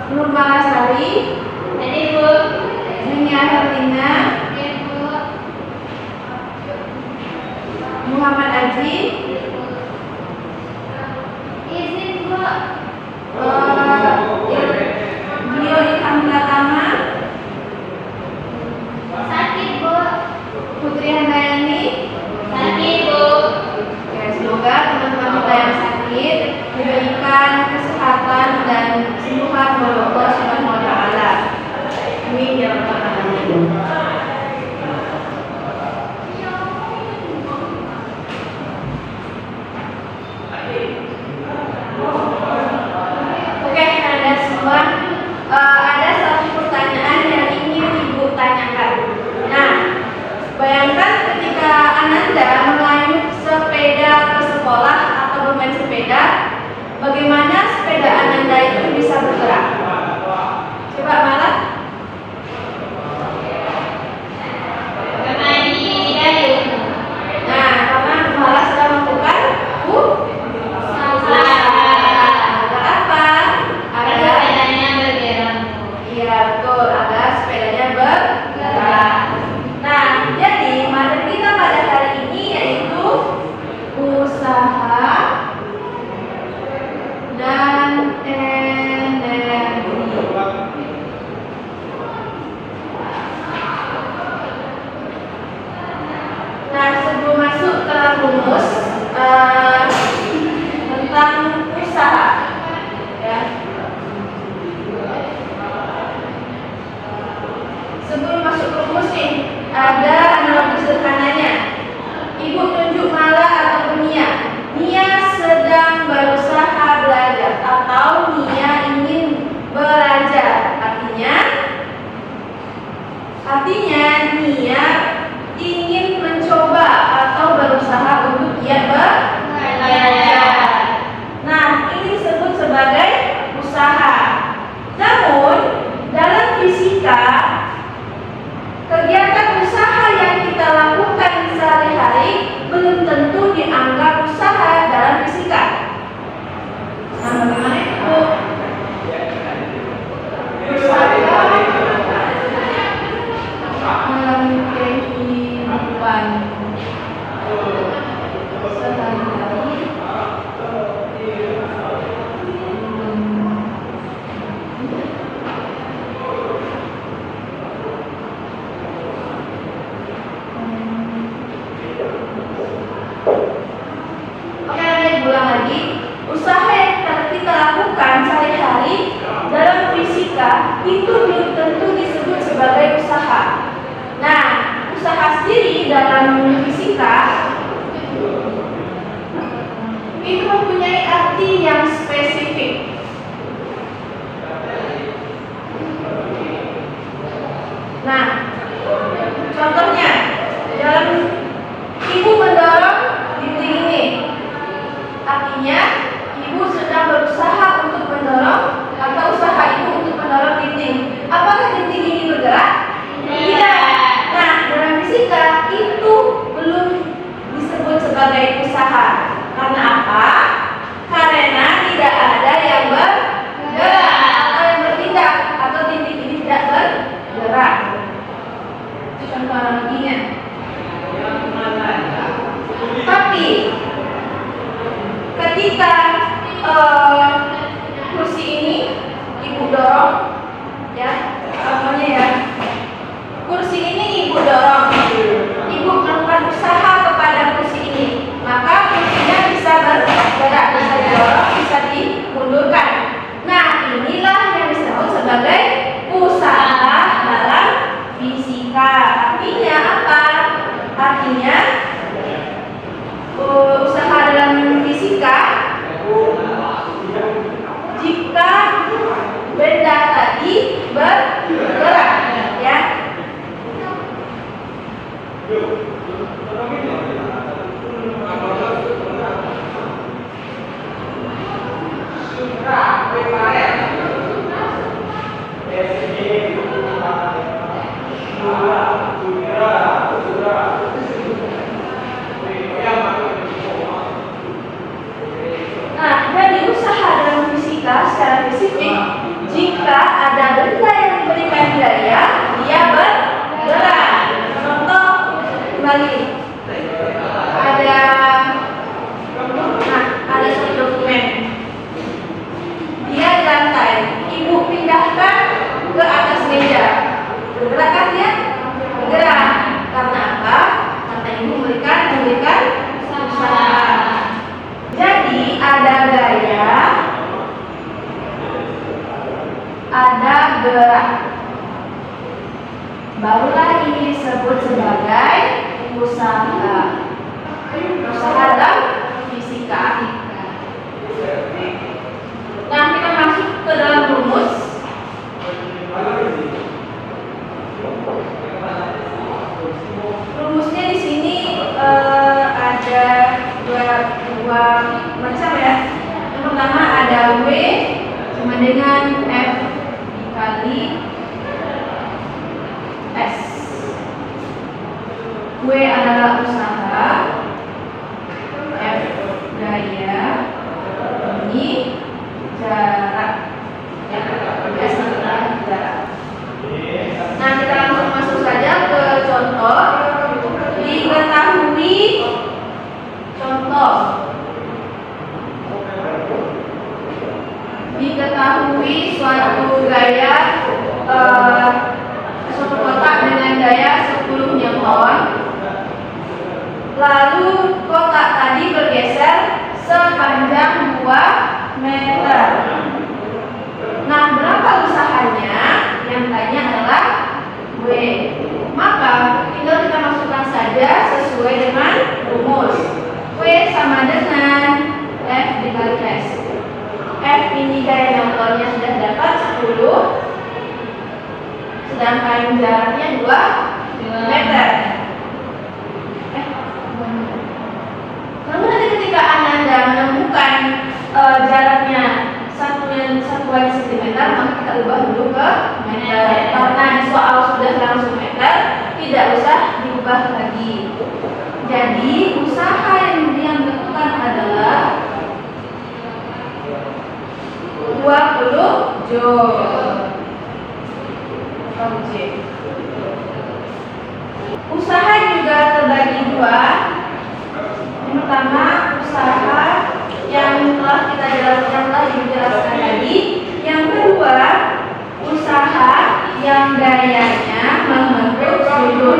Nur Malasari. Jadi Bu. Junia Herlina. Ibu. Muhammad Aji. Izin Bu. Dio Ilham Pratama. Sakit Bu. Putri Handayani. Sakit Bu. Oke, semoga teman-teman kita yang sakit diberikan kesehatan dan kesembuhan oleh Allah Subhanahu wa taala. Amin ya rabbal alamin. Oke, Anda semua, ada satu pertanyaan yang ingin Ibu tanyakan. Nah, bayangkan ketika Ananda mengayuh sepeda ke sekolah atau bermain sepeda, bagaimana sepeda Ananda itu bisa bergerak? Coba malah. Karena ini dayung. Nah, karena malah sudah melakukan agar apa? Agar Agar sepedanya bergerak. iya betul, agar sepedanya bergerak. Nah, jadi materi kita pada hari ini yaitu usaha dan energi. Nah, sebelum masuk ke rumus tentang usaha, ya. Sebelum masuk ke rumus nih, ada analogi sederhananya. Ibu tunjuk Mala atau Nia. Nia sedang berusaha belajar atau Nia ingin belajar. Artinya Nia ingin mencoba atau berusaha untuk giat belajar. Nah, ini disebut sebagai usaha. Namun, dalam fisika, kegiatan usaha yang kita lakukan sehari-hari belum tentu dianggap usaha dalam fisika. Nah, bagaimana itu? Usaha dalam kehidupan sehari-hari Oke, nanti ulang lagi. Usaha yang kita lakukan sehari-hari dalam fisika itu belum tentu disebut sebagai usaha. Nah, usaha sendiri dalam fisika itu mempunyai arti yang spesifik. Nah, contohnya dalam ibu mendorong dinding ini, artinya ibu sedang berusaha untuk mendorong atau usaha ibu untuk mendorong dinding. Apakah dinding ini bergerak? Tidak. Nah, dalam fisika itu belum disebut sebagai usaha. Karena apa? Karena tidak ada yang bergerak atau yang bertindak, atau dinding ini tidak bergerak. Itu contoh analoginya. Tapi ketika kursi ini ibu dorong, ya, contohnya ya, kursi ini ibu dorong, ibu melakukan usaha kepada kursi ini, maka kursinya bisa bergerak, bisa didorong, bisa dimundurkan. Nah, inilah yang disebut sebagai usaha dalam fisika. Artinya apa? Artinya usaha dalam fisika jika benda tadi bergerak, ya. Nah, dari usaha dalam fisika secara spesifik, jika apabila ada benda yang diberikan gaya, dia bergerak. Contoh kembali. Ada satu dokumen. Dia di lantai. Ibu pindahkan ke atas meja. Bergerak kan dia? Bergerak. Karena apa? Karena ibu memberikan usaha. Jadi ada gaya, ada gerak. Barulah ini disebut sebagai usaha. Usaha dalam fisika. Nah, kita masuk ke dalam rumus. Rumusnya di sini ada dua macam ya. Yang pertama ada W sama dengan F dikali S. W adalah usaha, F gaya, ini jarak. S adalah jarak. Nah, kita langsung masuk saja ke contoh. Diketahui contoh. Diketahui suatu gaya suatu kotak dengan gaya 10 Newton. Lalu kotak tadi bergeser sepanjang 2 meter. Nah, berapa usahanya? Yang tanya adalah W. Maka tinggal kita masukkan saja sesuai dengan rumus. W sama dengan F dikali S. F ini gaya Newtonnya sudah dapat 10, sedangkan jaraknya 2 meter. Namun nanti ketika Anda menemukan jaraknya satu sentimeter, maka kita ubah dulu ke meter. Karena di soal sudah langsung meter, tidak usah diubah lagi. Jadi usaha yang dilakukan adalah 20 joule. Usaha juga terbagi dua. Yang pertama usaha yang telah kita jelaskan tadi. Yang kedua usaha yang gayanya membentuk sudut.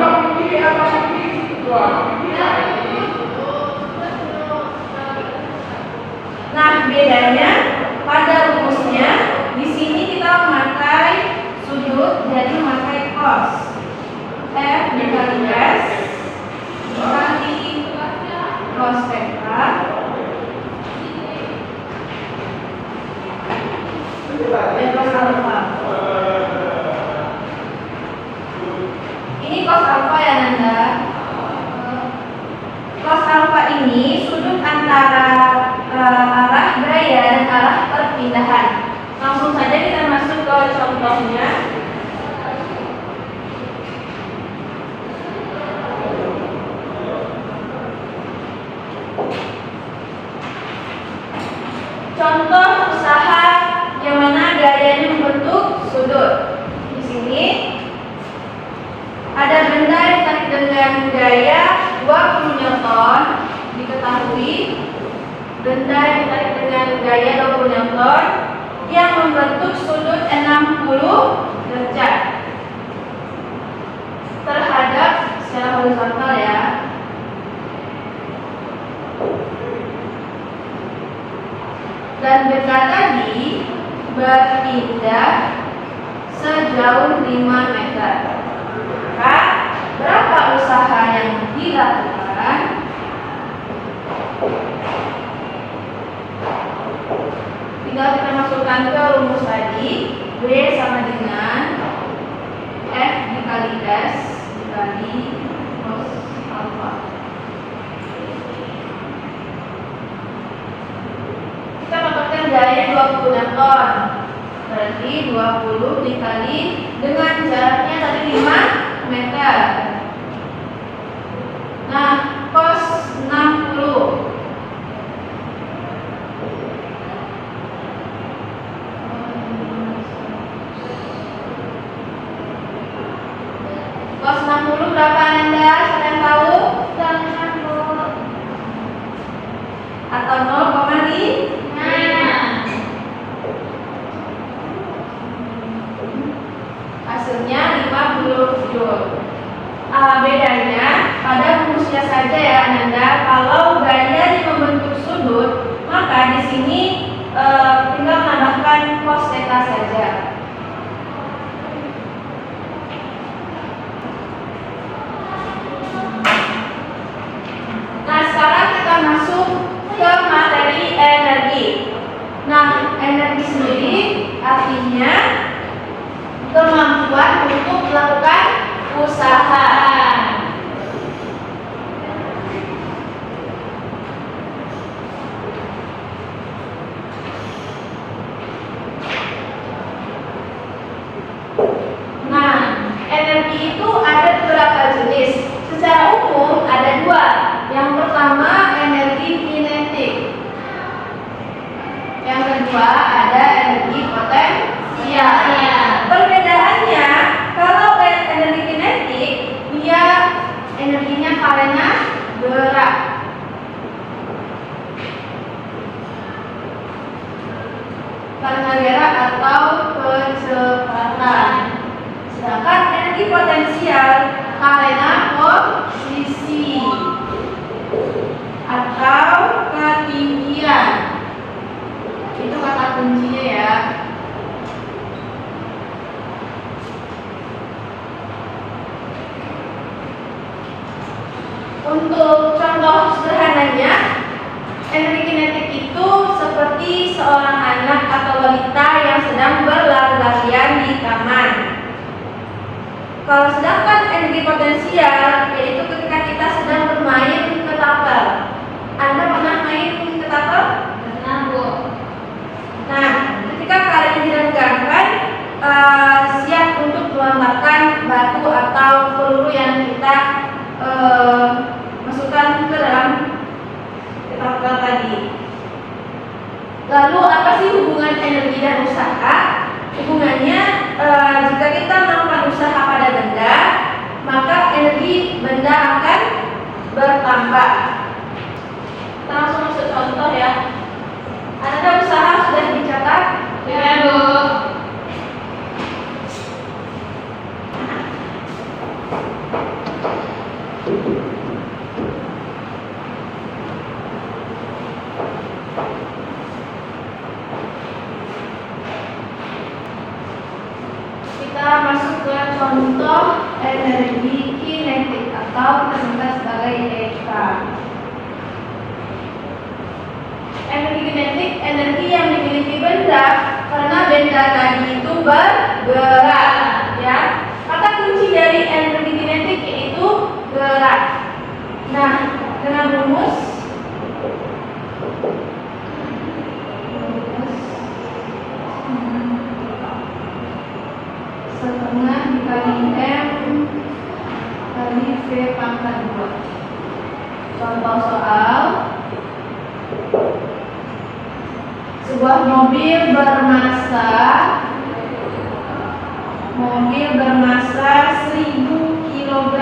Nah, bedanya pada rumusnya di sini kita memakai sudut, jadi memakai cos. F dikali S dikali cos theta dan cos alpha. Ini cos alpha ya Nanda. Cos alpha ini sudut antara arah gaya dan arah perpindahan. Langsung saja kita masuk ke contohnya. Contoh usaha yang mana gayanya membentuk sudut. Di sini ada benda yang ditarik dengan gaya 20 Newton. Diketahui benda yang ditarik dengan gaya 20 Newton yang membentuk sudut 60 derajat terhadap secara horizontal ya. Dan benda tadi berpindah sejauh 5 meter. Maka berapa usaha yang dilakukan? Tinggal kita masukkan ke rumus tadi. W sama dengan F dikali S dikali cos alpha. Kita dapatkan gaya 20 Newton. Berarti 20 dikali dengan jaraknya tadi 5 meter. Nah, cos 60 60 berapa Ananda? Siapa yang tahu? 9, Bu. Atau 0,5? Hasilnya 50 joule. Bedanya pada rumusnya saja ya Ananda. Kalau gaya membentuk sudut, maka di sini tinggal menambahkan cos theta saja. Nah, sekarang kita masuk ke materi energi. Nah, energi sendiri artinya kemampuan untuk melakukan usaha. Nah, energi itu ada beberapa jenis. Secara umum ada dua. Yang pertama energi kinetik. Yang kedua ada energi potensial. Perbedaannya, kalau energi kinetik dia energinya karena gerak. Karena gerak atau kecepatan. Sedangkan energi potensial karena posisi atau ketinggian. Itu kata kuncinya ya. Untuk contoh sederhananya, energi kinetik itu seperti seorang anak atau wanita yang sedang berlari-larian di taman. Kalau sedangkan energi potensial yaitu ketika kita sedang bermain ketapel. Anda pernah main ketapel? Pernah, Bu. Nah, ketika kalian direnggangkan siap untuk melontarkan batu atau peluru yang kita masukkan ke dalam ketapel tadi. Lalu apa sih hubungan energi dan usaha? Hubungannya jika kita melakukan usaha pada benda, maka energi benda akan bertambah. Kita langsung masuk contoh ya. Ada usaha sudah dicatat? Ya, Bu. Kita masuk ke contoh energi kinetik atau kita sebut sebagai EK. Energi kinetik energi yang dimiliki benda karena benda tadi itu bergerak, ya. Kata kunci dari energi kinetik yaitu gerak. Nah, dengan rumus setengah dikali M kali V pangkat 2. Contoh soal, sebuah mobil bermassa 1000 kg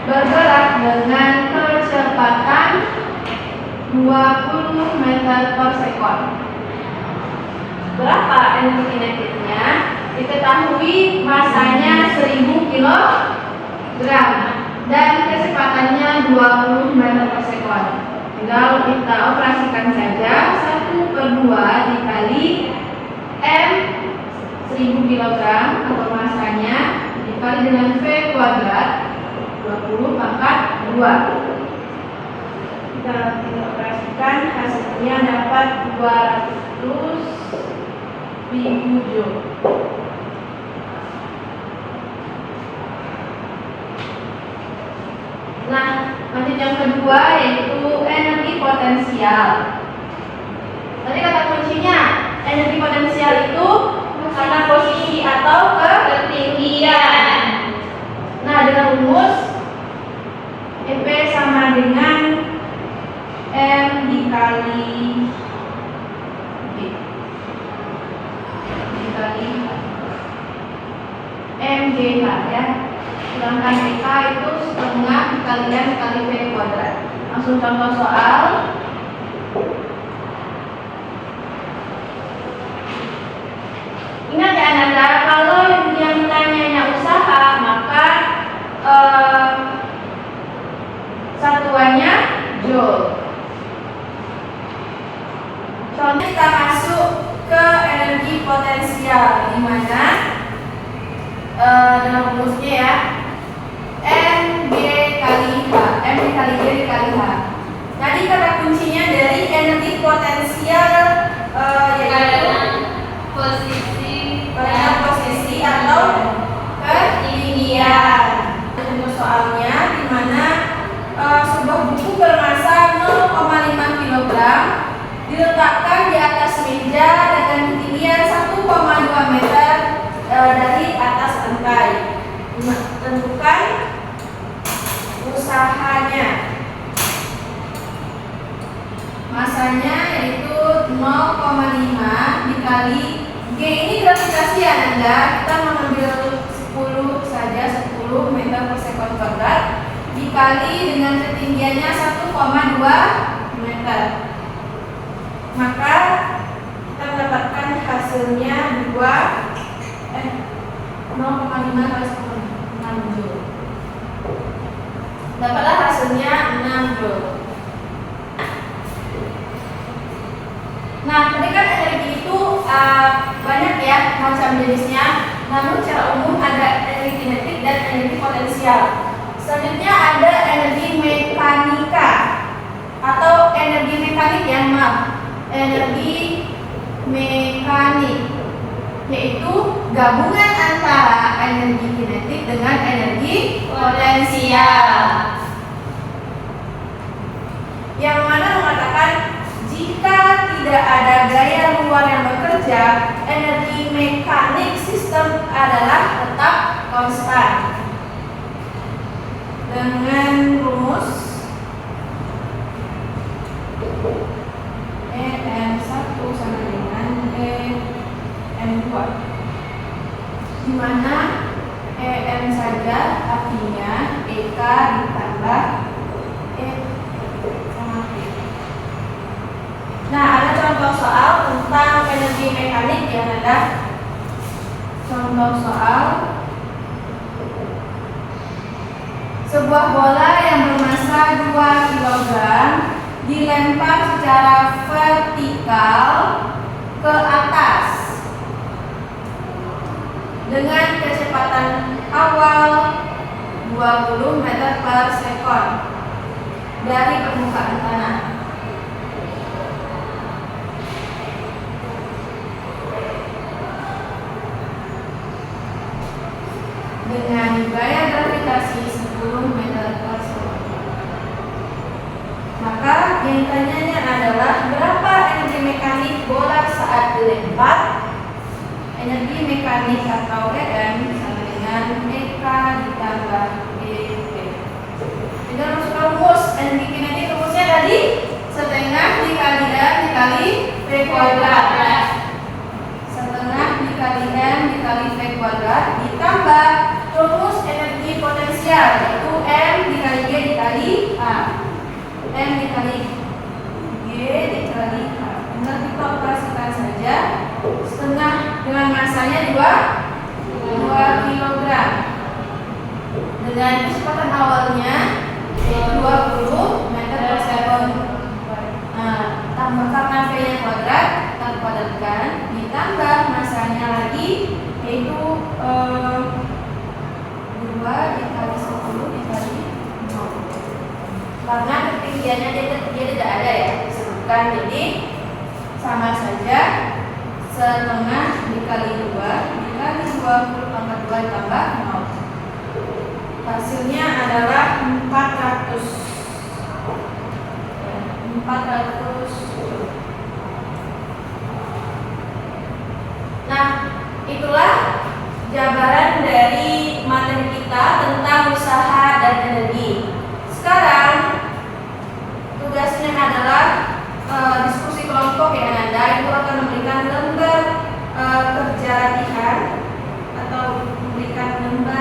bergerak dengan kecepatan 20 meter per sekon. Berapa energi kinetiknya? Diketahui masanya 1000 kg dan kecepatannya 20 meter per sekon. Tinggal kita operasikan saja 1/2 dikali M 1000 kg atau masanya dikali dengan V kuadrat 20 pangkat 2. Kita operasikan, hasilnya dapat 200.000 joule. Nah, lanjut yang kedua yaitu energi potensial. Tadi kata kuncinya, energi potensial itu karena posisi atau ketinggian. Nah, dengan rumus EP sama dengan M dikali V dikali MGK ya. Sedangkan EK itu setengah dikalikan kali V kuadrat. Langsung contoh soal. Ingat ya Nanda, kalau yang tanyanya usaha, maka satuannya joule. Contohnya kita masuk ke energi potensial, di mana dalam rumusnya ya, M G kali H, M dikali G dikali H. Tadi kata kuncinya dari energi potensial yaitu posisi atau ketinggian. Untuk soalnya di mana sebuah buku bermasa 0,5 kg diletakkan di atas meja dengan ketinggian 1,2 meter dari atas lantai. Tentukan usahanya. Masanya yaitu 0,5 dikali G. Ini gravitasi ya Nanda. Kita mengambil 10 saja, 10 meter per sekon kuadrat dikali dengan ketinggiannya 1,2 meter. Maka kita mendapatkan hasilnya 0,5 kali 6 joule. Dapatlah hasilnya 6 joule. Nah, tadi kan energi itu banyak ya macam jenisnya. Namun secara umum ada energi kinetik dan energi potensial. Selanjutnya ada energi mekanika atau energi mekanik yang energi mekanik, yaitu gabungan antara energi kinetik dengan energi potensial. Yang mana mengatakan jika tidak ada gaya luar yang bekerja, energi mekanik sistem adalah tetap konstan. Dengan rumus EM1 sama dengan EM2, di mana EM saja artinya EK ditambah E sama P. Nah, ada contoh soal tentang energi mekanik yang ada. Contoh soal: sebuah bola yang bermasa 2 kg dilempar secara vertikal ke atas dengan kecepatan awal 20 meter per sekon dari permukaan tanah. Dengan gaya gravitasi 10 meter per sekon. Maka yang tanyanya adalah berapa energi mekanik bola saat dilempar? Energi mekanik atau EM sama dengan EK ditambah EP. Dengan masuk rumus energi kinetik, rumusnya tadi setengah dikali M dikali V kuadrat. Setengah dikali M dikali V kuadrat ditambah rumus energi potensial yaitu M dikali G dikali A. M dikali G dikali A. Tinggal kita operasikan saja. Setengah dengan masanya 2 kg dengan kecepatan awalnya 20 meter per sekon. Nah, tambah karena V nya kuadrat, kita kuadratkan, ditambah masanya lagi yaitu 2 dikali 10 dikali 0. Karena ketinggiannya dia tidak ada ya disebutkan, jadi sama saja setengah dikali 2 dikali 20 pangkat 2 ditambah 0. Hasilnya adalah 400. Nah, itulah jabaran dari materi kita tentang usaha dan energi. Sekarang tugasnya adalah diskusi kelompok ya Anda. Itu akan memberikan lembar kerja latihan atau memberikan lembar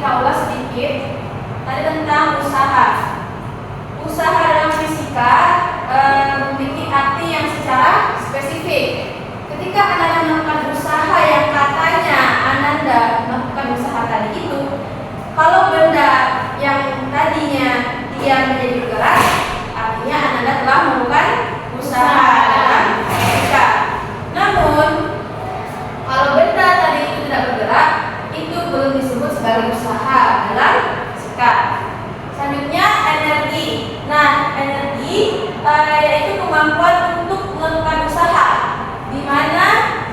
kita ulas sedikit tadi tentang usaha. Usaha dalam fisika memiliki arti yang secara spesifik. Ketika Ananda melakukan usaha yang katanya Ananda melakukan usaha tadi itu, kalau benda yang tadinya dia menjadi bergerak, artinya Ananda telah melakukan usaha dalam fisika. Namun, kalau benda tadi itu tidak bergerak, itu belum disebut sebagai usaha dalam fisika. Selanjutnya energi. Nah, energi yaitu kemampuan untuk melakukan usaha, di mana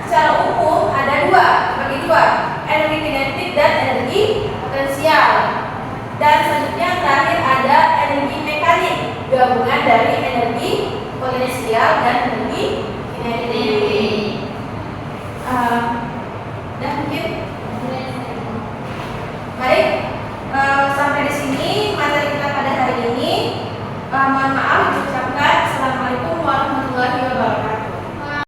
secara umum ada bagi dua, energi kinetik dan energi potensial. Dan selanjutnya yang terakhir ada energi mekanik, gabungan dari energi potensial dan energi kinetik. Dan mungkin